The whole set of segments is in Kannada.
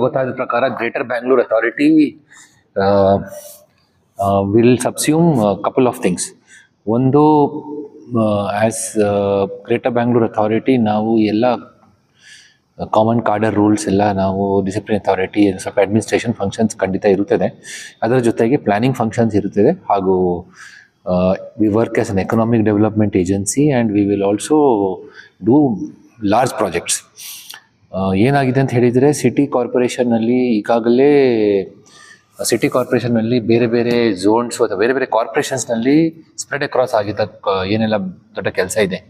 ಗೊತ್ತಾದ ಪ್ರಕಾರ greater Bangalore authority will subsume couple of things. ಒಂದು, ಆ್ಯಸ್ ಗ್ರೇಟರ್ ಬ್ಯಾಂಗ್ಳೂರ್ ಅಥಾರಿಟಿ ನಾವು ಎಲ್ಲ ಕಾಮನ್ ಕಾರ್ಡರ್ ರೂಲ್ಸ್ ಎಲ್ಲ ನಾವು ಡಿಸಿಪ್ಲಿನ್ ಅಥಾರಿಟಿ ಸ್ವಲ್ಪ ಅಡ್ಮಿನಿಸ್ಟ್ರೇಷನ್ ಫಂಕ್ಷನ್ಸ್ ಖಂಡಿತ ಇರುತ್ತದೆ. ಅದರ ಜೊತೆಗೆ ಪ್ಲಾನಿಂಗ್ ಫಂಕ್ಷನ್ಸ್ ಇರುತ್ತದೆ. ಹಾಗೂ we work as an economic development agency and we will also do large projects. ಏನಾಗಿದೆ ಅಂತ ಹೇಳಿದರೆ, ಸಿಟಿ ಕಾರ್ಪೊರೇಷನ್ನಲ್ಲಿ ಈಗಾಗಲೇ ಸಿಟಿ ಕಾರ್ಪೊರೇಷನ್ನಲ್ಲಿ ಬೇರೆ ಬೇರೆ ಝೋನ್ಸು ಅಥವಾ ಬೇರೆ ಬೇರೆ ಕಾರ್ಪೊರೇಷನ್ಸ್ನಲ್ಲಿ ಸ್ಪ್ರೆಡ್ ಅಕ್ರಾಸ್ ಆಗಿದ್ದ ಏನೆಲ್ಲ ದೊಡ್ಡ ಕೆಲಸ ಇದೆ.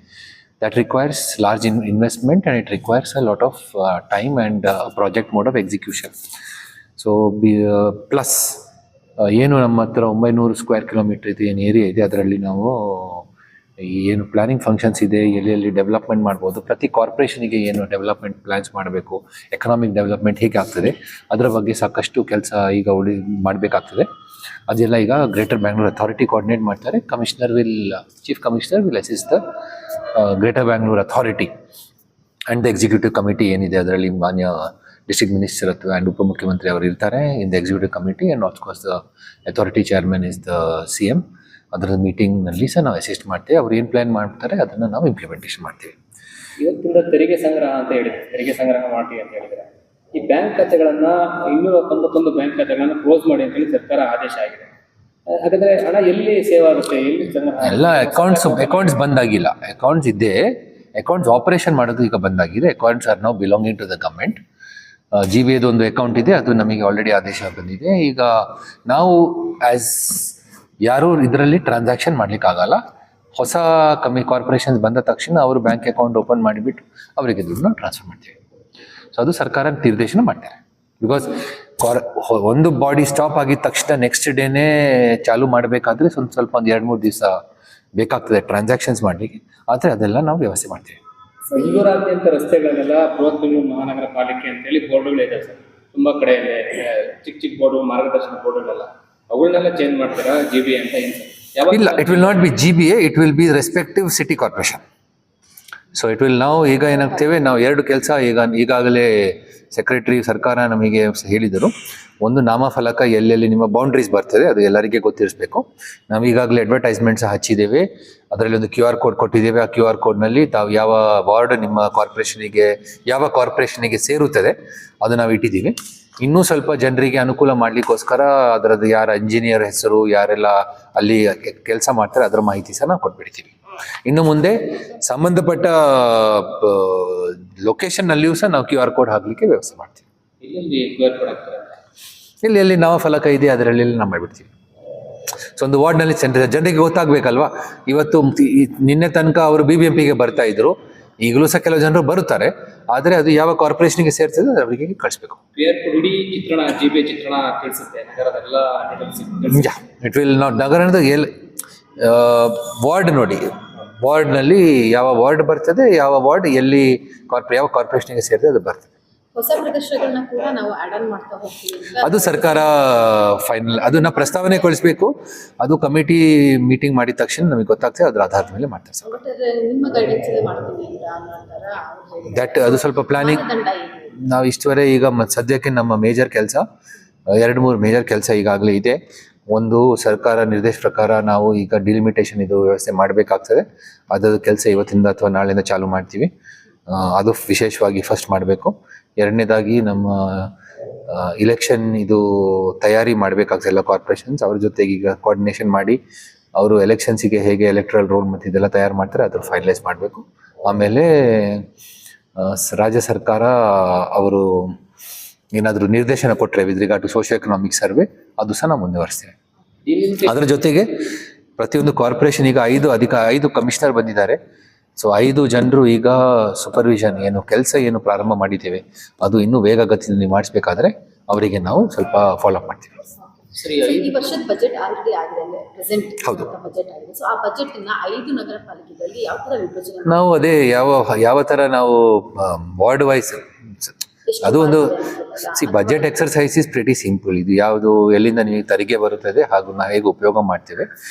that requires large investment and it requires a lot of time and project mode of execution. So plus ಏನು ನಮ್ಮ ಹತ್ರ 900 ಸ್ಕ್ವೇರ್ ಕಿಲೋಮೀಟರ್ ಇದೆ ಏನು ಏರಿಯಾ ಇದೆ, ಅದರಲ್ಲಿ ನಾವು ಏನು ಪ್ಲಾನಿಂಗ್ ಫಂಕ್ಷನ್ಸ್ ಇದೆ, ಎಲ್ಲಿ ಡೆವಲಪ್ಮೆಂಟ್ ಮಾಡ್ಬೋದು, ಪ್ರತಿ ಕಾರ್ಪೊರೇಷನಿಗೆ ಏನು ಡೆವಲಪ್ಮೆಂಟ್ ಪ್ಲ್ಯಾನ್ಸ್ ಮಾಡಬೇಕು, ಎಕನಾಮಿಕ್ ಡೆವಲಪ್ಮೆಂಟ್ ಹೇಗೆ ಆಗ್ತದೆ ಅದರ ಬಗ್ಗೆ ಸಾಕಷ್ಟು ಕೆಲಸ ಈಗ ಮಾಡಬೇಕಾಗ್ತದೆ. ಅದೆಲ್ಲ ಈಗ ಗ್ರೇಟರ್ ಬ್ಯಾಂಗ್ಳೂರ್ ಅಥಾರಿಟಿ ಕೋಆರ್ಡಿನೇಟ್ ಮಾಡ್ತಾರೆ. Chief commissioner will assist the greater Bangalore authority and the executive committee ಏನಿದೆ ಅದರಲ್ಲಿ ಮಾನ್ಯ ಡಿಸ್ಟ್ರಿಕ್ಟ್ ಮಿನಿಸ್ಟರ್ ಆ್ಯಂಡ್ ಉಪಮುಖ್ಯಮಂತ್ರಿ ಅವರು ಇರ್ತಾರೆ in the executive committee and of course the authority chairman is the CM. ಅದರ ಮೀಟಿಂಗ್ನಲ್ಲಿ ಸಹ ನಾವು ಅಸಿಸ್ಟ್ ಮಾಡ್ತೇವೆ. ಅವ್ರು ಏನು ಪ್ಲ್ಯಾನ್ ಮಾಡ್ತಾರೆ ಅದನ್ನು ನಾವು ಇಂಪ್ಲಿಮೆಂಟೇಷನ್ ಮಾಡ್ತೀವಿ. ಇವತ್ತಿಂದ ತೆರಿಗೆ ಸಂಗ್ರಹ ಅಂತ ಹೇಳಿದ್ರೆ, ತೆರಿಗೆ ಸಂಗ್ರಹ ಮಾಡಿ ಅಂತ ಹೇಳಿದರೆ, ಈ ಬ್ಯಾಂಕ್ ಖಾತೆಗಳನ್ನು 291 ಬ್ಯಾಂಕ್ ಖಾತೆಗಳನ್ನು ಕ್ಲೋಸ್ ಮಾಡಿ ಅಂತೇಳಿ ಸರ್ಕಾರ ಆದೇಶ ಆಗಿದೆ. ಹಾಗಾದರೆ ಹಣ ಎಲ್ಲಿ ಸೇವ್ ಆಗುತ್ತೆ, ಎಲ್ಲಿ ಸಂಗ್ರಹ? ಎಲ್ಲ ಅಕೌಂಟ್ಸ್ ಬಂದಾಗಿಲ್ಲ. ಅಕೌಂಟ್ಸ್ ಇದೆ, ಅಕೌಂಟ್ಸ್ ಆಪರೇಷನ್ ಮಾಡೋದು ಈಗ ಬಂದಾಗಿದೆ. Accounts are now belonging to the government. GBAದು ಒಂದು ಅಕೌಂಟ್ ಇದೆ, ಅದು ನಮಗೆ ಆಲ್ರೆಡಿ ಆದೇಶ ಬಂದಿದೆ. ಈಗ ನಾವು ಯಾರೂ ಇದರಲ್ಲಿ ಟ್ರಾನ್ಸಾಕ್ಷನ್ ಮಾಡಲಿಕ್ಕಾಗಲ್ಲ. ಹೊಸ ಕಾರ್ಪೊರೇಷನ್ಸ್ ಬಂದ ತಕ್ಷಣ ಅವರು ಬ್ಯಾಂಕ್ ಅಕೌಂಟ್ ಓಪನ್ ಮಾಡಿಬಿಟ್ಟು ಅವರಿಗೆ ದುಡ್ಡನ್ನ ಟ್ರಾನ್ಸ್ಫರ್ ಮಾಡ್ತೀವಿ. ಸೊ ಅದು ಸರ್ಕಾರ ನಿರ್ದೇಶನ ಮಾಡ್ತಾರೆ. ಬಿಕಾಸ್ ಒಂದು ಬಾಡಿ ಸ್ಟಾಪ್ ಆಗಿದ ತಕ್ಷಣ ನೆಕ್ಸ್ಟ್ ಡೇನೇ ಚಾಲೂ ಮಾಡಬೇಕಾದ್ರೆ ಸ್ವಲ್ಪ ಒಂದು 2-3 ದಿವಸ ಬೇಕಾಗ್ತದೆ ಟ್ರಾನ್ಸಾಕ್ಷನ್ಸ್ ಮಾಡಲಿಕ್ಕೆ. ಆದರೆ ಅದೆಲ್ಲ ನಾವು ವ್ಯವಸ್ಥೆ ಮಾಡ್ತೀವಿ. ಬೆಂಗಳೂರಾದ್ಯಂತ ರಸ್ತೆಗಳನ್ನೆಲ್ಲ ಬೃಹತ್ ಬೆಂಗಳೂರು ಮಹಾನಗರ ಪಾಲಿಕೆ ಅಂತೇಳಿ ಬೋರ್ಡ್ಗಳು ಇದೆ ಸರ್. ತುಂಬ ಕಡೆ ಚಿಕ್ಕ ಬೋರ್ಡು, ಮಾರ್ಗದರ್ಶನ ಬೋರ್ಡುಗಳೆಲ್ಲ ಅವುಗಳನ್ನೆಲ್ಲ ಚೇಂಜ್ ಮಾಡ್ತೀರಾ GBA ಅಂತ? ಏನು ಸರ್? ಇಲ್ಲ, it will not be GBA, it will be respective city corporation. So it will ನಾವು ಈಗ ಏನಾಗ್ತೇವೆ, ನಾವು 2 ಕೆಲಸ ಈಗಾಗಲೇ ಸೆಕ್ರೆಟರಿ ಸರ್ಕಾರ ನಮಗೆ ಹೇಳಿದರು. ಒಂದು, ನಾಮಫಲಕ ಎಲ್ಲೆಲ್ಲಿ ನಿಮ್ಮ ಬೌಂಡ್ರೀಸ್ ಬರ್ತದೆ ಅದು ಎಲ್ಲರಿಗೆ ಗೊತ್ತಿರಿಸಬೇಕು. ನಾವು ಈಗಾಗಲೇ ಅಡ್ವರ್ಟೈಸ್ಮೆಂಟ್ಸ್ ಹಚ್ಚಿದ್ದೇವೆ. ಅದರಲ್ಲಿ ಒಂದು QR ಕೋಡ್ ಕೊಟ್ಟಿದ್ದೇವೆ. ಆ QR ಕೋಡ್ನಲ್ಲಿ ತಾವು ಯಾವ ವಾರ್ಡ್ ನಿಮ್ಮ ಕಾರ್ಪೊರೇಷನಿಗೆ ಸೇರುತ್ತದೆ ಅದು ನಾವು ಇಟ್ಟಿದ್ದೀವಿ. ಇನ್ನೂ ಸ್ವಲ್ಪ ಜನರಿಗೆ ಅನುಕೂಲ ಮಾಡಲಿಕ್ಕೋಸ್ಕರ ಅದರದ್ದು ಯಾರ ಇಂಜಿನಿಯರ್ ಹೆಸರು, ಯಾರೆಲ್ಲ ಅಲ್ಲಿ ಕೆಲಸ ಮಾಡ್ತಾರೆ ಅದರ ಮಾಹಿತಿ ಸಹ ನಾವು ಕೊಟ್ಬಿಡ್ತೀವಿ. ಇನ್ನು ಮುಂದೆ ಸಂಬಂಧಪಟ್ಟ ಲೊಕೇಶನ್ನಲ್ಲಿಯೂ ಸಹ ನಾವು QR ಕೋಡ್ ಹಾಕಲಿಕ್ಕೆ ವ್ಯವಸ್ಥೆ ಮಾಡ್ತೀವಿ. ಎಲ್ಲಿ ನಾಮಫಲಕ ಇದೆ ಅದರಲ್ಲಿ ನಾವು ಮಾಡಿಬಿಡ್ತೀವಿ. ಸೊ ಒಂದು ವಾರ್ಡ್ನಲ್ಲಿ ಜನರಿಗೆ ಗೊತ್ತಾಗಬೇಕಲ್ವಾ. ಇವತ್ತು ನಿನ್ನೆ ತನಕ ಅವರು BBMPಗೆ ಬರ್ತಾ ಇದ್ರು, ಈಗಲೂ ಸಹ ಕೆಲವು ಜನರು ಬರುತ್ತಾರೆ. ಆದರೆ ಅದು ಯಾವ ಕಾರ್ಪೊರೇಷನ್ಗೆ ಸೇರ್ತದೆ ಅವರಿಗೆ ಕಳಿಸ್ಬೇಕು. GBA ಚಿತ್ರಣ ತಿಳಿಸುತ್ತೆ ನಗರದೆಲ್ಲ. ಇಟ್ ವಿಲ್ ನಾಟ್ ನಗರದ ವಾರ್ಡ್ ನೋಡಿ, ವಾರ್ಡ್ನಲ್ಲಿ ಯಾವ ವಾರ್ಡ್ ಬರ್ತದೆ, ಯಾವ ವಾರ್ಡ್ ಎಲ್ಲಿ ಯಾವ ಕಾರ್ಪೊರೇಷನ್ಗೆ ಸೇರ್ತದೆ ಅದು ಬರ್ತದೆ. ಹೊಸ ಪ್ರದೇಶಗಳನ್ನ ಕೂಡ ನಾವು ಆಡ್ ಆನ್ ಮಾಡ್ತಾ ಹೋಗ್ತೀವಿ. ಅದು ಸರ್ಕಾರ ಫೈನಲ್ ಅದನ್ನ ಪ್ರಸ್ತಾವನೆ ಕಳಿಸ್ಬೇಕು. ಅದು ಕಮಿಟಿ ಮೀಟಿಂಗ್ ಮಾಡಿದ ತಕ್ಷಣ ನಮಗೆ ಗೊತ್ತಾಗ್ತದೆ, ಅದರ ಆಧಾರದ ಮೇಲೆ ಮಾಡ್ತಾರೆ ಸರ್. ನಿಮ್ಮ ಗೈಡೆನ್ಸ್ ಮಾಡ್ತೀವಿ ಅಂತ ದಟ್ ಅದು ಸ್ವಲ್ಪ ಪ್ಲಾನಿಂಗ್ ನಾವು ಇಷ್ಟುವರೆ ಈಗ ಸದ್ಯಕ್ಕೆ ನಮ್ಮ ಮೇಜರ್ ಕೆಲಸ 2-3 ಮೇಜರ್ ಕೆಲಸ ಈಗಾಗಲೇ ಇದೆ. ಒಂದು, ಸರ್ಕಾರ ನಿರ್ದೇಶ ಪ್ರಕಾರ ನಾವು ಈಗ ಡಿಲಿಮಿಟೇಷನ್ ಇದು ವ್ಯವಸ್ಥೆ ಮಾಡಬೇಕಾಗ್ತದೆ. ಅದರ ಕೆಲಸ ಇವತ್ತಿಂದ ಅಥವಾ ನಾಳೆಯಿಂದ ಚಾಲೂ ಮಾಡ್ತೀವಿ. ಅದು ವಿಶೇಷವಾಗಿ ಫಸ್ಟ್ ಮಾಡಬೇಕು. ಎರಡನೇದಾಗಿ ನಮ್ಮ ಇಲೆಕ್ಷನ್ ಇದು ತಯಾರಿ ಮಾಡಬೇಕಾಗ್ತದೆ. ಎಲ್ಲ ಕಾರ್ಪೊರೇಷನ್ಸ್ ಅವ್ರ ಜೊತೆಗೆ ಈಗ ಕೋಆರ್ಡಿನೇಷನ್ ಮಾಡಿ ಅವರು ಎಲೆಕ್ಷನ್ಸಿಗೆ ಹೇಗೆ ಎಲೆಕ್ಟ್ರಲ್ ರೋಲ್ ಮತ್ತು ಇದೆಲ್ಲ ತಯಾರು ಮಾಡ್ತಾರೆ ಅದನ್ನು ಫೈನಲೈಸ್ ಮಾಡಬೇಕು. ಆಮೇಲೆ ರಾಜ್ಯ ಸರ್ಕಾರ ಅವರು ಏನಾದರೂ ನಿರ್ದೇಶನ ಕೊಟ್ಟರೆ with regard to socio economic survey ಅದು ಸಹ ನಾವು ಮುಂದುವರಿಸ್ತೇವೆ. ಅದರ ಜೊತೆಗೆ ಪ್ರತಿಯೊಂದು ಕಾರ್ಪೊರೇಷನ್ ಈಗ 5 ಕಮಿಷನರ್ ಬಂದಿದ್ದಾರೆ. ಸೊ 5 ಜನರು ಈಗ ಸೂಪರ್ವಿಷನ್ ಕೆಲಸ ಪ್ರಾರಂಭ ಮಾಡಿದ್ದೇವೆ ಅದು ಇನ್ನೂ ವೇಗಗತಿಯಲ್ಲಿ ಮಾಡಿಸ್ಬೇಕಾದ್ರೆ ಅವರಿಗೆ ನಾವು ಸ್ವಲ್ಪ ಫಾಲೋಅಪ್ ಮಾಡ್ತೀವಿ. ಈ ವರ್ಷದ ಬಜೆಟ್ ಆಲ್ರೆಡಿ ಆಗಿದೆ, ಪ್ರೆಸೆಂಟ್ ಬಜೆಟ್ ಆಗಿದೆ. ಸೊ ಆ ಬಜೆಟ್ ಅನ್ನ 5 ನಗರ ಪಾಲಿಕೆಗಳಲ್ಲಿ ಯಾವ ತರ ವಿಭಜನೆ ನಾವು ಅದೇ ಯಾವ ತರ ನಾವು ವಾರ್ಡ್ ವೈಸ್ ಎಷ್ಟು ಅದು ಒಂದು ಮಾಡ್ತಾರೆ budget exercise is pretty simple. ಇದು ಯಾವುದು ಎಲ್ಲಿಂದ ನಿಮಗೆ ತೆರಿಗೆ ಬರುತ್ತದೆ ಹಾಗೂ ನಾವು ಹೇಗೆ ಉಪಯೋಗ ಮಾಡ್ತೇವೆ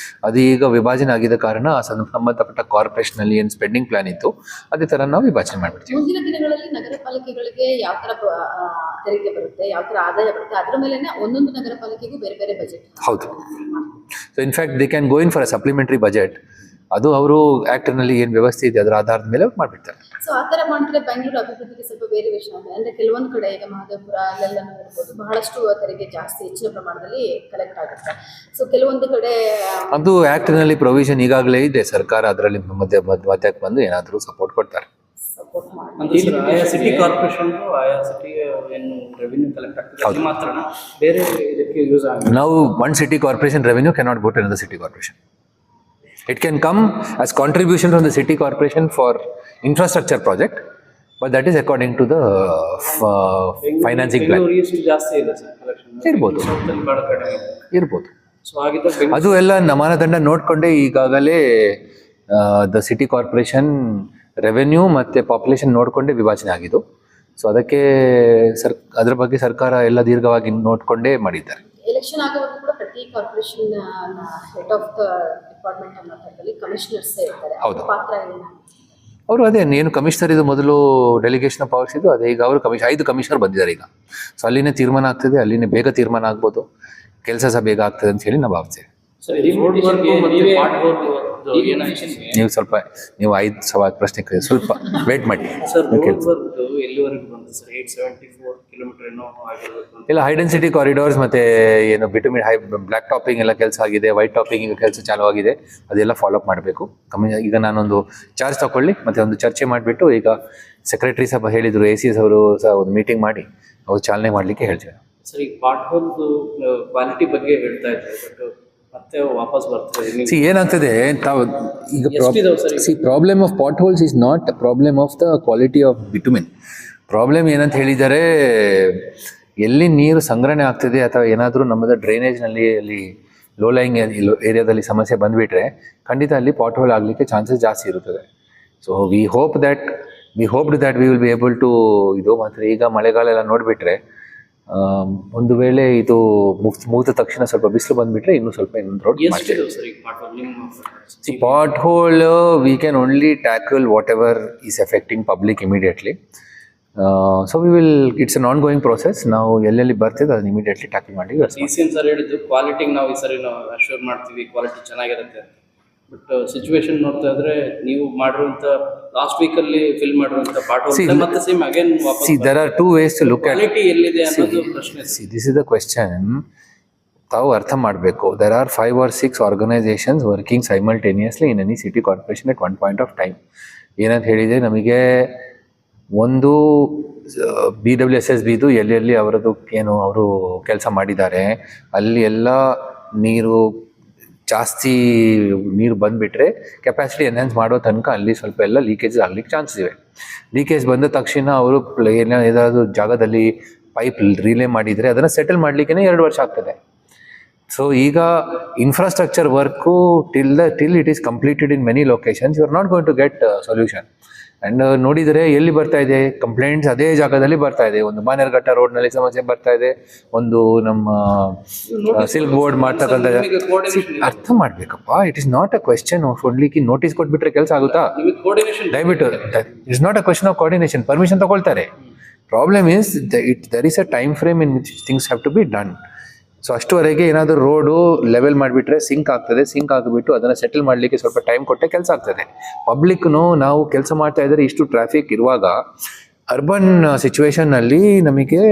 ಅದು ಈಗ ವಿಭಾಜನೆ ಆಗಿದ ಕಾರಣ ಸಂಬಂಧಪಟ್ಟ ಕಾರ್ಪೊರೇಷನ್ ಅಲ್ಲಿ ಏನು ಸ್ಪೆಂಡಿಂಗ್ ಪ್ಲಾನ್ ಇತ್ತು ಅದೇ ತರ ನಾವು ವಿಭಾಜನೆ ಮಾಡ್ಬಿಡ್ತೀವಿ. ಮುಂದಿನ ದಿನಗಳಲ್ಲಿ ನಗರ ಪಾಲಿಕೆಗಳಿಗೆ ಯಾವ ತರ ತೆರಿಗೆ ಬರುತ್ತೆ, ಯಾವ ತರ ಆದಾಯ ಬರುತ್ತೆ, ಅದ್ರ ಮೇಲೆ ಒಂದೊಂದು ನಗರ ಪಾಲಿಕೆಗೂ ಬೇರೆ ಬೇರೆ ಬಜೆಟ್. ಹೌದು. So in fact they can go in for a supplementary budget. ಅದು ಅವರು ಆಕ್ಟ್ನಲ್ಲಿ ಏನು ವ್ಯವಸ್ಥೆ ಇದೆ ಅದರ ಆಧಾರದ ಮೇಲೆ ಮಾಡಿಬಿಡ್ತಾರೆ. ಸೊ ಆ ತರ ಮಾಡಿದ್ರೆ ಬೆಂಗಳೂರು ಅಭಿವೃದ್ಧಿಗೆ ಸ್ವಲ್ಪ ವೇರಿಯೇಷನ್ ಇದೆ. ಅಂದ್ರೆ ಕೆಲವೊಂದು ಕಡೆ ಈಗ ಮಹದೇವಪುರ ಅಲ್ಲೆಲ್ಲ ನೋಡ್ಬೋದು ಬಹಳಷ್ಟು ತೆರಿಗೆ ಜಾಸ್ತಿ ಹೆಚ್ಚಿನ ಪ್ರಮಾಣದಲ್ಲಿ ಕಲೆಕ್ಟ್ ಆಗುತ್ತೆ. ಸೊ ಕೆಲವೊಂದು ಕಡೆ ಅದು ಆಕ್ಟ್ನಲ್ಲಿ ಪ್ರೊವಿಷನ್ ಈಗಾಗಲೇ ಇದೆ. ಸರ್ಕಾರ ಅದರಲ್ಲಿ ಮಧ್ಯಕ್ಕೆ ಬಂದು ಏನಾದರೂ ಸಪೋರ್ಟ್ ಕೊಡ್ತಾರೆ. ಸಪೋರ್ಟ್ ಮಾಡಿ ಅಂದ್ರೆ ಆಯಾ ಸಿಟಿ ಕಾರ್ಪೊರೇಷನ್ ಆಯಾ ಸಿಟಿ ಏನು ರೆವಿನ್ಯೂ ಕಲೆಕ್ಟ್ ಆಗ್ತದೆ ಅದು ಮಾತ್ರ ಬೇರೆ ಇದಕ್ಕೆ ಯೂಸ್ ಆಗುತ್ತೆ. ನಾವು one city corporation revenue cannot go to another city corporation. It can come as contribution from the city corporation for infrastructure project, but that is according to the financing plan. ಜಾಸ್ತಿ ಇದೆ ಸರ್ ಕಲೆಕ್ಷನ್ ಇರ್ಬೋದು. ಬಹಳ ಕಡಿಮೆ ಇದೆ. ಇರ್ಬೋದು. ಸೊ ಆಗಿದ್ದಾಗ ಅದು ಎಲ್ಲ ಮಾನದಂಡ ನೋಡಿಕೊಂಡೇ ಈಗಾಗಲೇ ದ ಸಿಟಿ ಕಾರ್ಪೊರೇಷನ್ ರೆವೆನ್ಯೂ ಮತ್ತು ಪಾಪ್ಯುಲೇಷನ್ ನೋಡಿಕೊಂಡೇ ವಿಭಜನೆ ಆಗಿದ್ದು. ಸೊ ಅದಕ್ಕೆ ಅದ್ರ ಬಗ್ಗೆ ಸರ್ಕಾರ ಎಲ್ಲ ದೀರ್ಘವಾಗಿ ನೋಡಿಕೊಂಡೇ ಮಾಡಿದ್ದಾರೆ. ಎಲೆಕ್ಷನ್ ಆಗೋವರೆಗೂ ಕೂಡ ಪ್ರತಿ corporation head of the department ಅನ್ನೋ ಥರದಲ್ಲಿ ಕಮಿಷನರ್ಸ್ ಇರ್ತಾರೆ. ಹೌದು. ಪಾತ್ರ ಏನು? ಅವರು ಅದೇ ಏನು ಕಮಿಷನರ್ ಇದು ಮೊದಲು ಡೆಲಿಗೇಷನ್ ಪವರ್ಸ್ ಇದು ಅದೇ ಈಗ ಅವರು 5 ಕಮಿಷನರ್ ಬಂದಿದ್ದಾರೆ ಈಗ. ಸೊ ಅಲ್ಲಿನೇ ತೀರ್ಮಾನ ಆಗ್ತದೆ, ಅಲ್ಲಿನೇ ಬೇಗ ತೀರ್ಮಾನ ಆಗ್ಬೋದು, ಕೆಲಸ ಸಹ ಬೇಗ ಆಗ್ತದೆ ಅಂತ ಹೇಳಿ ನಾವು ಭಾವಿಸ್ತೇವೆ. ನೀವು ಸ್ವಲ್ಪ 5 ಪ್ರಶ್ನೆ ಸ್ವಲ್ಪ ವೇಟ್ ಮಾಡಿ. ಎಲ್ಲಿವರೆಗೂ ಬಂತು ಸರ್? 874 ಕಿಲೋಮೀಟರ್ ಏನೋ ಆಗಿರಬೇಕು. ಇಲ್ಲ, ಹೈ ಡೆನ್ಸಿಟಿ ಕಾರಿಡಾರ್ಸ್ ಮತ್ತೆ ಏನು ಬಿಟುಮಿನ್ ಬ್ಲ್ಯಾಕ್ ಟಾಪಿಂಗ್ ಎಲ್ಲ ಕೆಲಸ ಆಗಿದೆ, ವೈಟ್ ಟಾಪಿಂಗ್ ಈಗ ಕೆಲಸ ಚಾಲೂ ಆಗಿದೆ, ಅದೆಲ್ಲ ಫಾಲೋ ಅಪ್ ಮಾಡಬೇಕು. ಈಗ ನಾನೊಂದು ಚಾರ್ಜ್ ತಗೊಳ್ಳಿ ಮತ್ತೆ ಒಂದು ಚರ್ಚೆ ಮಾಡಿಬಿಟ್ಟು ಈಗ ಸೆಕ್ರೆಟರಿ ಸಹ ಹೇಳಿದ್ರು, ACS ಅವರು ಸಹ ಒಂದು ಮೀಟಿಂಗ್ ಮಾಡಿ ಅವ್ರು ಚಾಲನೆ ಮಾಡಲಿಕ್ಕೆ ಹೇಳ್ತೇವೆ. ಸರ್ ಈಗ ಪಾರ್ಟ್ ಹೋಲ್ದು ಕ್ವಾಲಿಟಿ ಬಗ್ಗೆ ಹೇಳ್ತಾ ಇದ್ದಾರೆ, ಬಟ್ ಮತ್ತೆ ವಾಪಸ್ ಬರ್ತದೆ. ಏನಾಗ್ತದೆ ತಾವು ಈಗ problem of potholes is not problem of the quality of bitumen. Problem ಏನಂತ ಹೇಳಿದರೆ ಎಲ್ಲಿ ನೀರು ಸಂಗ್ರಹಣೆ ಆಗ್ತದೆ ಅಥವಾ ಏನಾದರೂ ನಮ್ಮದು ಡ್ರೈನೇಜ್ನಲ್ಲಿ ಅಲ್ಲಿ ಲೋ ಲೈಂಗ್ ಏರಿಯಾದಲ್ಲಿ ಸಮಸ್ಯೆ ಬಂದುಬಿಟ್ರೆ ಖಂಡಿತ ಅಲ್ಲಿ ಪಾಟ್ ಹೋಲ್ ಆಗಲಿಕ್ಕೆ ಚಾನ್ಸಸ್ ಜಾಸ್ತಿ ಇರುತ್ತದೆ. So we hoped that we will be able to ಇದು. ಮಾತ್ರ ಈಗ ಮಳೆಗಾಲ ಎಲ್ಲ ನೋಡಿಬಿಟ್ರೆ ಒಂದು ವೇಳೆ ಇದು ಮುಗಿದ ತಕ್ಷಣ ಸ್ವಲ್ಪ ಬಿಸಿಲು ಬಂದುಬಿಟ್ರೆ ಇನ್ನೂ ಸ್ವಲ್ಪ ಇನ್ನೊಂದು ರೋಡ್ ಮಾಡ್ತೀವಿ. Pothole we can only tackle whatever is affecting public immediately. So we will it's an ongoing process. ನಾವು ಎಲ್ಲೆಲ್ಲಿ ಬರ್ತಿದೆ ಅದನ್ನ ಇಮಿಡಿಯೇಟ್ಲಿ ಟ್ಯಾಕಲ್ ಮಾಡಿ. ಸರ್ ಹೇಳಿದ್ದು ಕ್ವಾಲಿಟಿ ನಾವು ಈ ಸರಿ ನಾವು ಅಶ್ಯೂರ್ ಮಾಡ್ತೀವಿ, ಕ್ವಾಲಿಟಿ ಚೆನ್ನಾಗಿರುತ್ತೆ. ಬಟ್ ಸಿಚುವೇಶನ್ ನೋಡ್ತಾ ಇದ್ರೆ ನೀವು ಮಾಡಿರುವಂತ ಲಾಸ್ಟ್ ವೀಕ್ ಅಲ್ಲಿ ಫಿಲ್ ಮಾಡಿರುವಂತ ಪಾರ್ಟ್ ಮತ್ತೆ ಸೇಮ್ ಅಗೇನ್ ವಾಪಸ್. there are two ways to look at quality ಎಲ್ಲಿದೆ ಅನ್ನೋದು ಪ್ರಶ್ನೆ. this is the question. ತಾವು ಅರ್ಥ ಮಾಡಬೇಕು. there are 5 or 6 organizations working simultaneously in any city corporation at one point of time. ಏನಂತ ಹೇಳಿದ್ರೆ ನಮಗೆ ಒಂದು BWSSBದು ಎಲ್ಲೆಲ್ಲಿ ಅವರದ್ದು ಏನು ಅವರು ಕೆಲಸ ಮಾಡಿದ್ದಾರೆ ಅಲ್ಲಿ ಎಲ್ಲ ನೀರು ಜಾಸ್ತಿ ನೀರು ಬಂದುಬಿಟ್ರೆ ಕೆಪಾಸಿಟಿ ಎನ್ಹಾನ್ಸ್ ಮಾಡೋ ತನಕ ಅಲ್ಲಿ ಸ್ವಲ್ಪ ಎಲ್ಲ ಲೀಕೇಜಸ್ ಆಗ್ಲಿಕ್ಕೆ ಚಾನ್ಸಸ್ ಇವೆ. ಲೀಕೇಜ್ ಬಂದ ತಕ್ಷಣ ಅವರು ಏನಾದರೂ ಜಾಗದಲ್ಲಿ ಪೈಪ್ ರಿಲೇ ಮಾಡಿದರೆ ಅದನ್ನು ಸೆಟಲ್ ಮಾಡಲಿಕ್ಕೆ 2 ವರ್ಷ ಆಗ್ತದೆ. ಸೊ ಈಗ infrastructure work till it is completed in many locations you are not going to get solution. And ನೋಡಿದರೆ ಎಲ್ಲಿ ಬರ್ತಾ ಇದೆ ಕಂಪ್ಲೇಂಟ್ಸ್ ಅದೇ ಜಾಗದಲ್ಲಿ ಬರ್ತಾ ಇದೆ. ಒಂದು ಬಾನೇರ್ಘಟ್ಟ ರೋಡ್ನಲ್ಲಿ ಸಮಸ್ಯೆ ಬರ್ತಾ ಇದೆ, ಒಂದು ನಮ್ಮ ಸಿಲ್ಕ್ ಬೋರ್ಡ್ ಮಾಡ್ತಕ್ಕಂಥ. ಅರ್ಥ ಮಾಡಬೇಕಪ್ಪ, it is not a question of ಓನ್ಲಿಕ್ಕೆ ನೋಟಿಸ್ ಕೊಟ್ಬಿಟ್ರೆ ಕೆಲಸ ಆಗುತ್ತಾ? ದಯವಿಟ್ಟು it's not a question of coordination. Permission ತಗೊಳ್ತಾರೆ. Problem is there is a time frame in which things have to be done. So ಅಷ್ಟುವರೆಗೆ ಏನಾದರೂ ರೋಡು ಲೆವೆಲ್ ಮಾಡಿಬಿಟ್ರೆ ಸಿಂಕ್ ಆಗ್ತದೆ. ಸಿಂಕ್ ಆಗಿಬಿಟ್ಟು ಅದನ್ನು ಸೆಟಲ್ ಮಾಡಲಿಕ್ಕೆ ಸ್ವಲ್ಪ ಟೈಮ್ ಕೊಟ್ಟೆ ಕೆಲಸ ಆಗ್ತದೆ. ಪಬ್ಲಿಕ್ನು ನಾವು ಕೆಲಸ ಮಾಡ್ತಾ ಇದ್ದಾರೆ ಇಷ್ಟು ಟ್ರಾಫಿಕ್ ಇರುವಾಗ ಅರ್ಬನ್ ಸಿಚುವೇಶನ್ನಲ್ಲಿ ನಮಗೆ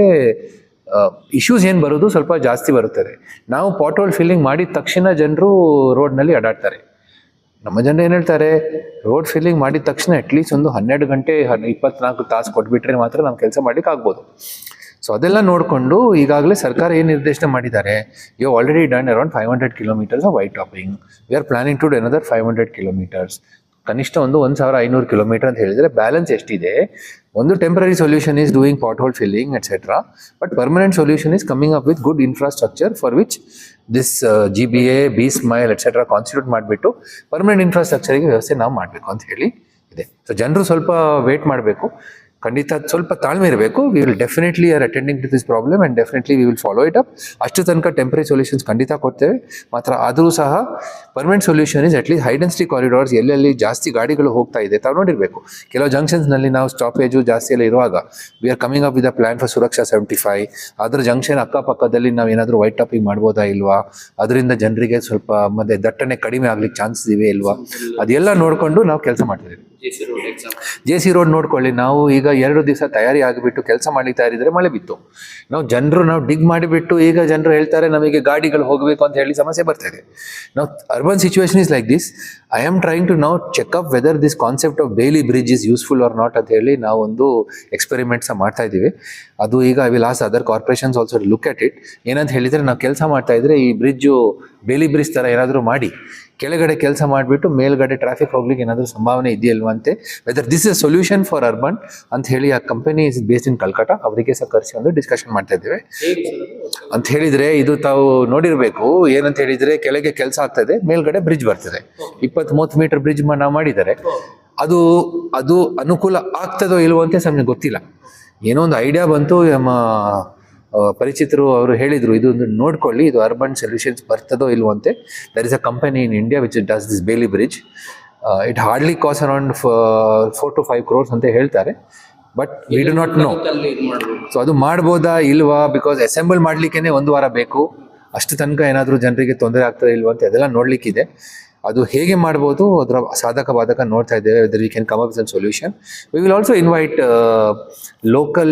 ಇಶ್ಯೂಸ್ ಏನು ಬರೋದು ಸ್ವಲ್ಪ ಜಾಸ್ತಿ ಬರುತ್ತದೆ. ನಾವು ಪಾಟ್ ಹೋಲ್ ಫಿಲ್ಲಿಂಗ್ ಮಾಡಿದ ತಕ್ಷಣ ಜನರು ರೋಡ್ನಲ್ಲಿ ಅಡ್ಡಾಡ್ತಾರೆ. ನಮ್ಮ ಜನರು ಏನು ಹೇಳ್ತಾರೆ, ರೋಡ್ ಫಿಲ್ಲಿಂಗ್ ಮಾಡಿದ ತಕ್ಷಣ ಅಟ್ಲೀಸ್ಟ್ ಒಂದು 12 ಗಂಟೆ 24 ತಾಸು ಕೊಟ್ಬಿಟ್ರೆ ಮಾತ್ರ ನಾವು ಕೆಲಸ ಮಾಡ್ಲಿಕ್ಕೆ ಆಗ್ಬೋದು. ಸೊ ಅದೆಲ್ಲ ನೋಡಿಕೊಂಡು ಈಗಾಗಲೇ ಸರ್ಕಾರ ಏನು ನಿರ್ದೇಶನ ಮಾಡಿದ್ದಾರೆ, you already done around 500 kilometres of white topping. We are planning to do another 500 kilometres. ಕನಿಷ್ಠ ಒಂದು 1500 ಕಿಲೋಮೀಟರ್ ಅಂತ ಹೇಳಿದರೆ ಬ್ಯಾಲೆನ್ಸ್ ಎಷ್ಟಿದೆ? ಒಂದು temporary solution is doing pothole filling etcetera, but permanent solution is coming up with good infrastructure for which this GBA, BSMILE etcetera constitute ಮಾಡಿಬಿಟ್ಟು ಪರ್ಮನೆಂಟ್ ಇನ್ಫ್ರಾಸ್ಟ್ರಕ್ಚರಿಗೆ ವ್ಯವಸ್ಥೆ ನಾವು ಮಾಡಬೇಕು ಅಂತ ಹೇಳಿ ಇದೆ. ಸೊ ಜನರು ಸ್ವಲ್ಪ ವೇಟ್ ಮಾಡಬೇಕು. ಖಂಡಿತ ಸ್ವಲ್ಪ ತಾಳ್ಮೆ ಇರಬೇಕು. We will definitely are attending to this problem and definitely we will follow it up. ಅಷ್ಟು ತನಕ ಟೆಂಪ್ರರಿ ಸೊಲ್ಯೂಷನ್ಸ್ ಖಂಡಿತ ಕೊಡ್ತೇವೆ. ಮಾತ್ರ ಆದರೂ ಸಹ permanent solution is at least high density corridors ಎಲ್ಲೆಲ್ಲಿ ಜಾಸ್ತಿ ಗಾಡಿಗಳು ಹೋಗ್ತಾ ಇದೆ ತಾವು ನೋಡಿರಬೇಕು. ಕೆಲವು ಜಂಕ್ಷನ್ಸ್ನಲ್ಲಿ ನಾವು ಸ್ಟಾಪೇಜು ಜಾಸ್ತಿ ಎಲ್ಲ ಇರುವಾಗ we are coming up with a plan for Suraksha 75. ಅದರ ಜಂಕ್ಷನ್ ಅಕ್ಕಪಕ್ಕದಲ್ಲಿ ನಾವು ಏನಾದರೂ ವೈಟ್ ಟಾಪಿಂಗ್ ಮಾಡ್ಬೋದಾ ಇಲ್ವಾ, ಅದರಿಂದ ಜನರಿಗೆ ಸ್ವಲ್ಪ ಮತ್ತೆ ದಟ್ಟಣೆ ಕಡಿಮೆ ಆಗ್ಲಿಕ್ಕೆ ಚಾನ್ಸಸ್ ಇವೆ ಇಲ್ವಾ, ಅದೆಲ್ಲ ನೋಡಿಕೊಂಡು ನಾವು ಕೆಲಸ ಮಾಡ್ತಿದ್ದೀವಿ. ಜೆ ಸಿ ರೋಡ್ ನೋಡ್ಕೊಳ್ಳಿ, ನಾವು ಈಗ 2 ದಿವಸ ತಯಾರಿ ಆಗಿಬಿಟ್ಟು ಕೆಲಸ ಮಾಡ್ಲಿಕ್ಕೆ ತಯಾರಿದ್ರೆ ಮಳೆ ಬಿತ್ತು. ನಾವು ಡಿಗ್ ಮಾಡಿಬಿಟ್ಟು ಈಗ ಜನರು ಹೇಳ್ತಾರೆ ನಮಗೆ ಗಾಡಿಗಳು ಹೋಗಬೇಕು ಅಂತ ಹೇಳಿ ಸಮಸ್ಯೆ ಬರ್ತಾ ಇದೆ. ನಾವು urban situation is like this. I am trying to now check up whether this concept of Bailey bridge is useful or not ಅಂತ ಹೇಳಿ ನಾವು ಒಂದು ಎಕ್ಸ್ಪೆರಿಮೆಂಟ್ಸ್ ಮಾಡ್ತಾ ಇದ್ದೀವಿ. ಅದು ಈಗ I will ask other corporations also look at it. ಏನಂತ ಹೇಳಿದರೆ ನಾವು ಕೆಲಸ ಮಾಡ್ತಾ ಇದ್ರೆ ಈ ಬ್ರಿಡ್ಜು ಬೇಲಿ ಬ್ರಿಡ್ಜ್ ಥರ ಏನಾದರೂ ಮಾಡಿ ಕೆಳಗಡೆ ಕೆಲಸ ಮಾಡಿಬಿಟ್ಟು ಮೇಲ್ಗಡೆ ಟ್ರಾಫಿಕ್ ಹೋಗ್ಲಿಕ್ಕೆ ಏನಾದರೂ ಸಂಭಾವನೆ ಇದೆಯಲ್ವಂತೆ. Whether this is solution for urban ಅಂತ ಹೇಳಿ ಆ company is based in Calcutta, ಅವರಿಗೆ ಸಹ ಕರೆಸಿ ಒಂದು ಡಿಸ್ಕಷನ್ ಮಾಡ್ತಾ ಇದ್ದೇವೆ. ಅಂತ ಹೇಳಿದ್ರೆ ಇದು ತಾವು ನೋಡಿರಬೇಕು. ಏನಂತ ಹೇಳಿದ್ರೆ ಕೆಳಗೆ ಕೆಲಸ ಆಗ್ತದೆ, ಮೇಲ್ಗಡೆ ಬ್ರಿಡ್ಜ್ ಬರ್ತದೆ. 20-30 ಮೀಟರ್ ಬ್ರಿಡ್ಜ್ ನಾವು ಮಾಡಿದ್ದಾರೆ. ಅದು ಅನುಕೂಲ ಆಗ್ತದೋ ಇಲ್ವೋ ಅಂತ ನಮಗೆ ಗೊತ್ತಿಲ್ಲ. ಏನೋ ಒಂದು ಐಡಿಯಾ ಬಂತು, ನಮ್ಮ ಪರಿಚಿತರು ಅವರು ಹೇಳಿದ್ರು ಇದೊಂದು ನೋಡ್ಕೊಳ್ಳಿ, ಇದು ಅರ್ಬನ್ ಸೊಲ್ಯೂಷನ್ಸ್ ಬರ್ತದೋ ಇಲ್ವೋ ಅಂತೆ. There is a company in India which does this Bailey bridge. It hardly cost around 4 to 5 crores ಅಂತ ಹೇಳ್ತಾರೆ. But we do not know. So ಅದು ಮಾಡ್ಬೋದಾ ಇಲ್ವಾ, ಬಿಕಾಸ್ ಅಸೆಂಬಲ್ ಮಾಡ್ಲಿಕ್ಕೇನೆ 1 ವಾರ ಬೇಕು. ಅಷ್ಟು ತನಕ ಏನಾದರೂ ಜನರಿಗೆ ತೊಂದರೆ ಆಗ್ತದೆ ಇಲ್ವಾ ಅಂತ ಅದೆಲ್ಲ ನೋಡ್ಲಿಕ್ಕಿದೆ. ಅದು ಹೇಗೆ ಮಾಡ್ಬೋದು ಅದರ ಸಾಧಕ ಬಾಧಕ ನೋಡ್ತಾ ಇದ್ದೇವೆ. Whether we can come up with some solution. We will also invite local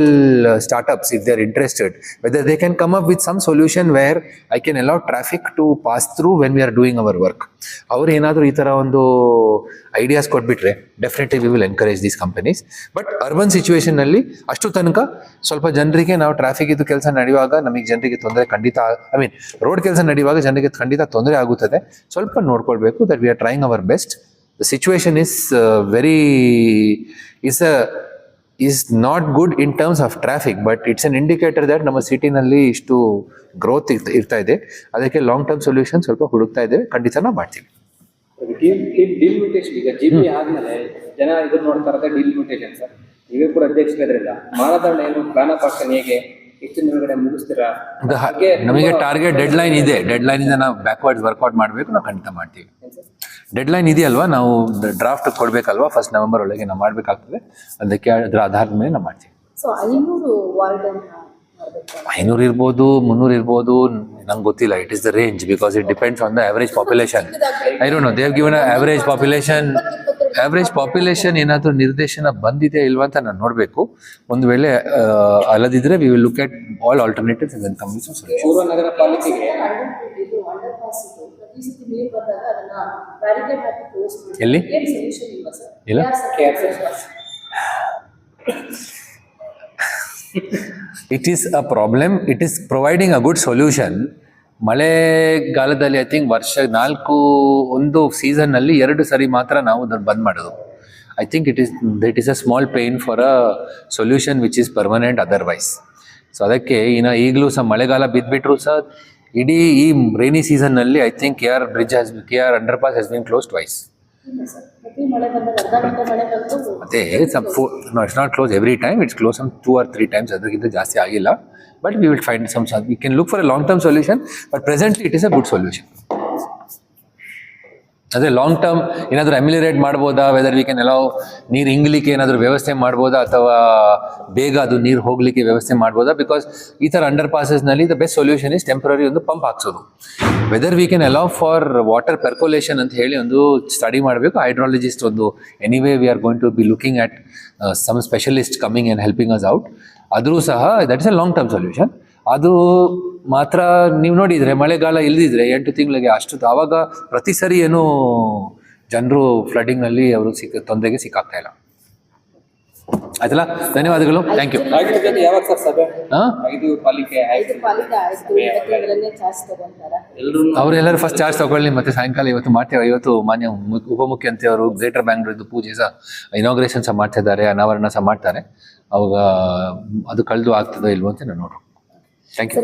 startups if they are interested, whether they can come up with some solution where I can allow traffic to pass through when we are doing our work. ಅವರು ಏನಾದರೂ ಈ ಥರ ಒಂದು ಐಡಿಯಾಸ್ ಕೊಟ್ಬಿಟ್ರೆ definitely we will encourage these companies. But urban ಸಿಚುವೇಶನ್ನಲ್ಲಿ ಅಷ್ಟು ತನಕ ಸ್ವಲ್ಪ ಜನರಿಗೆ ನಾವು ಟ್ರಾಫಿಕ್ ಇದು ಕೆಲಸ ನಡೆಯುವಾಗ ನಮಗೆ ಜನರಿಗೆ ತೊಂದರೆ ಖಂಡಿತ, ರೋಡ್ ಕೆಲಸ ನಡೆಯುವಾಗ ಜನರಿಗೆ ಖಂಡಿತ ತೊಂದರೆ ಆಗುತ್ತದೆ. ಸ್ವಲ್ಪ ನೋಡ್ಕೊಳ್ಬೇಕು. That we are trying hour best. The situation is not good in terms of traffic, but it's an indicator that ನಮ್ಮ ಸಿಟಿನಲ್ಲಿ ಇಷ್ಟು ಗ್ರೋತ್ ಇರ್ತಾ ಇದೆ. ಅದಕ್ಕೆ ಲಾಂಗ್ ಟರ್ಮ್ ಸೊಲ್ಯೂಷನ್ ಸ್ವಲ್ಪ ಹುಡುಕ್ತಾ ಇದ್ದೇವೆ. ಖಂಡಿತ ನಾವು ಮಾಡ್ತೀವಿ. ಡಿಲಿಮಿಟೇಷನ್ ಈಗ ಜಿಬಿ ಆದ್ಮೇಲೆ ಜನ ಇದನ್ನ ನೋಡ್ತಾ ಇರೋದೇ ಡಿಲಿಮಿಟೇಷನ್ ಸರ್. ನೀವೇ ಕೂಡ ಅಧ್ಯಕ್ಷರಾದ್ರಿಂದ ಮಾನದಂಡ ಏನು, ಪ್ಲಾನ್ ಆಫ್ ಆಕ್ಷನ್ ಹೇಗೆ, ಎಷ್ಟು ದಿನಗಡೆ ಮುಗಿಸ್ತೀರಾ? ನಮಗೆ ಟಾರ್ಗೆಟ್ ಡೆಡ್ಲೈನ್ ಇದೆ. ಡೆಡ್ಲೈನ್ ಇಂದ ನಾವು ಬ್ಯಾಕ್ವರ್ಡ್ಸ್ ವರ್ಕೌಟ್ ಮಾಡಬೇಕು. ನಾವು ಖಂಡಿತ ಮಾಡ್ತೀವಿ. ಡೆಡ್ಲೈನ್ ಇದೆಯಲ್ವಾ, ನಾವು ಡ್ರಾಫ್ಟ್ ಕೊಡಬೇಕಲ್ವಾ, 1 ನವೆಂಬರ್ ಒಳಗೆ ನಾವು ಮಾಡಬೇಕಾಗ್ತದೆ. ಅದಕ್ಕೆ ಅದರ ಆಧಾರದ ಮೇಲೆ ನಾವು ಮಾಡ್ತೀವಿ. ಸೊ 500 ವಾರ್ಡ್ 500 ಇರ್ಬೋದು, 300 ಇರ್ಬೋದು, ನಂಗೆ ಗೊತ್ತಿಲ್ಲ. It is the range because it depends on the average population. I don't know, they have given average population ಏನಾದರೂ ನಿರ್ದೇಶನ ಬಂದಿದೆ ಇಲ್ವಾ ಅಂತ ನಾನು ನೋಡಬೇಕು. ಒಂದು ವೇಳೆ ಅಲ್ಲದಿದ್ರೆ we will look at all alternatives and come with solution. ಪೂರ್ವ ನಗರ ಪಾಲಿಕೆಗೆ ಎಲ್ಲಿ ಇಲ್ಲ it is a problem. It is providing a good solution. ಮಳೆಗಾಲದಲ್ಲಿ ಐ ಥಿಂಕ್ ಒಂದು ಸೀಸನ್ನಲ್ಲಿ 2 ಸರಿ ಮಾತ್ರ ನಾವು ಅದನ್ನು ಬಂದ್ ಮಾಡೋದು. I think it is a small pain for a solution which is permanent otherwise. So ಅದಕ್ಕೆ ಈಗಲೂ ಸಹ ಮಳೆಗಾಲ ಬಿದ್ದುಬಿಟ್ರು ಸಹ ಇಡೀ ಈ ರೈನಿ ಸೀಸನ್ನಲ್ಲಿ I think KR underpass has been close twice. ಮತ್ತೆ it's not close every time, it's close some 2 or 3 times. ಅದಕ್ಕಿಂತ ಜಾಸ್ತಿ ಆಗಿಲ್ಲ. But we will find we can look for a long term solution. But presently it is a good solution. ಅದೇ ಲಾಂಗ್ ಟರ್ಮ್ ಏನಾದರೂ ಅಮಿಲಿರೇಟ್ ಮಾಡ್ಬೋದಾ, ವೆದರ್ ವಿ ಕ್ಯಾನ್ ಅಲೌ ನೀರು ಇಂಗ್ಲಿಕ್ಕೆ ಏನಾದರೂ ವ್ಯವಸ್ಥೆ ಮಾಡ್ಬೋದಾ, ಅಥವಾ ಬೇಗ ಅದು ನೀರು ಹೋಗಲಿಕ್ಕೆ ವ್ಯವಸ್ಥೆ ಮಾಡ್ಬೋದಾ. ಬಿಕಾಸ್ ಈ ಥರ ಅಂಡರ್ ಪಾಸಸ್ನಲ್ಲಿ the best solution is temporary ಒಂದು ಪಂಪ್ ಹಾಕ್ಸೋದು. Whether we can allow for water percolation ಅಂತ ಹೇಳಿ ಒಂದು ಸ್ಟಡಿ ಮಾಡಬೇಕು. ಹೈಡ್ರಾಲಜಿಸ್ಟ್ ಒಂದು anyway we are going to be looking at some specialist coming and helping us out. ಆದರೂ ಸಹ that is a long term solution. ಅದು ಮಾತ್ರ ನೀವು ನೋಡಿದರೆ ಮಳೆಗಾಲ ಇಲ್ಲದಿದ್ರೆ 8 ತಿಂಗಳಿಗೆ ಅಷ್ಟು ಆವಾಗ ಪ್ರತಿ ಸರಿ ಏನು ಜನರು ಫ್ಲಡ್ಡಿಂಗ್ನಲ್ಲಿ ಅವರು ತೊಂದರೆಗೆ ಸಿಕ್ಕಾಗ್ತಾ ಇಲ್ಲ. ಆಯ್ತಲ್ಲ, ಧನ್ಯವಾದಗಳು. Thank you. ಯಾವಾಗ ಸರ್ ಸಭೆ? 5 ಪಾಲಿಕೆ ಆಯ್ತು, ಚಾರ್ಜ್ ತಗೊಂತಾರ ಅವರೆಲ್ಲರೂ ಫಸ್ಟ್ ಚಾರ್ಜ್ ತಗೊಳ್ಳಿ. ಮತ್ತೆ ಸಾಯಂಕಾಲ ಇವತ್ತು ಮಾಡ್ತೇವೆ. ಇವತ್ತು ಮಾನ್ಯ ಉಪಮುಖ್ಯಮಂತ್ರಿ ಅವರು ಗ್ರೇಟರ್ ಬ್ಯಾಂಗ್ಳೂರ್ದು ಪೂಜೆ ಸಹ ಇನಾಗ್ರೇಷನ್ ಸಹ ಮಾಡ್ತಾ ಇದ್ದಾರೆ, ಅನಾವರಣ ಸಹ ಮಾಡ್ತಾರೆ. ಅವಾಗ ಅದು ಕಳೆದು ಆಗ್ತದೋ ಇಲ್ವೋ ಅಂತ ನಾನು ನೋಡು. Thank you.